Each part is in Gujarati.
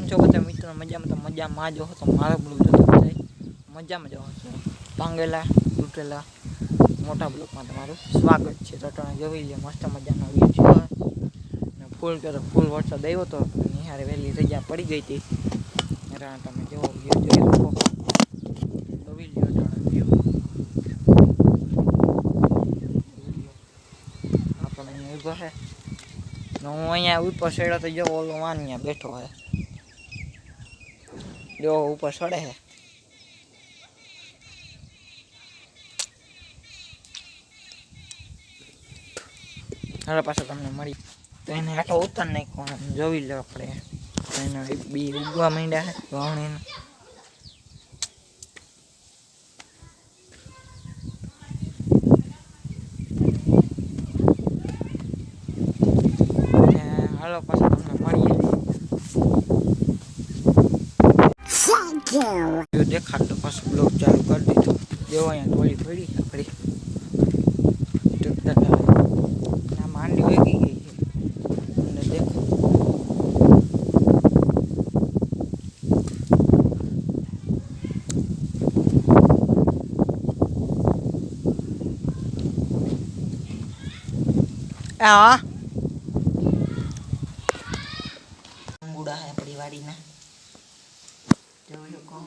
છો બધા મિત્રો? મજામાં? તો મજામાં જો તો મારો બ્લોગ જોતો બધા મજામાં જો છો. ભાંગેલા તૂટેલા મોટા બ્લોગમાં તમારું સ્વાગત છે. રટણા જોઈ લે, મસ્ત મજાનો વિડીયો ને ફૂલ વરસાદ આવ્યો હતો. નિહારે વહેલી રજા પડી ગઈ હતી. તમે જેવો વ્યૂ જોઈ શકો જોઈ લ્યો વ્યૂ. આપણે અહીંયા ઊભો છે ને હું અહીંયા ઉપર ચડ્યો તો જો ઓલો વાન અહીંયા બેઠો હોય, જો ઉપર ચડે છે. હવે પાછો તમને મળી તો એને આટો ઉતાર નાખ્યો જોઈ લો આપણે. એના બી ઉગવા માંડ્યા છે વાવણીને. હાલો પાછા તમને મળીએ. જો દેખાડતો પાછું બ્લોગ ચાલુ કરી દીધો. જો અહીંયા ટોળી પડી આપણી આ માંડી વેગી ગઈ છે અને દેખો આ અંગુડા હે આપણી વાડીના. જોઈ શકો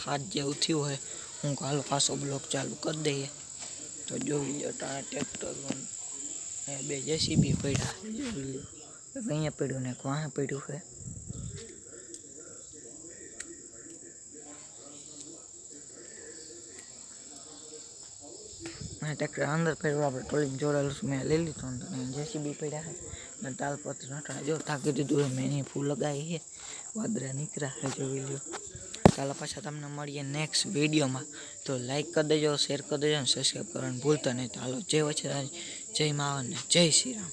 હાથ જેવું થયું હોય. હું હાલો પાછો બ્લોક ચાલુ કરી દઈએ તો જોઈ લો. ટ્રેક્ટર બે જેસીબી પડ્યા જોઈ લો. અહીંયા પડ્યું ને વાહ પડ્યું છે. ટ્રેક્ટર અંદર પડ્યું આપણે ટ્રોલિંગ જોડેલું મેં લઈ લીધું. જેસીબી પડ્યા છે ને તાલપત્ર નઠા જો થાકી દીધું. મેં એની ફૂલ લગાવી છે, વાદળા નીકળ્યા છે જોઈ લો. ચાલો પાછા તમને મળીએ નેક્સ્ટ વિડીયોમાં. તો લાઈક કરી દેજો, શેર કરી દેજો અને સબસ્ક્રાઈબ કરવાનું ભૂલતા નહીં. તો હાલો જય વછરાજ, જય માવન ને જય શ્રી રામ.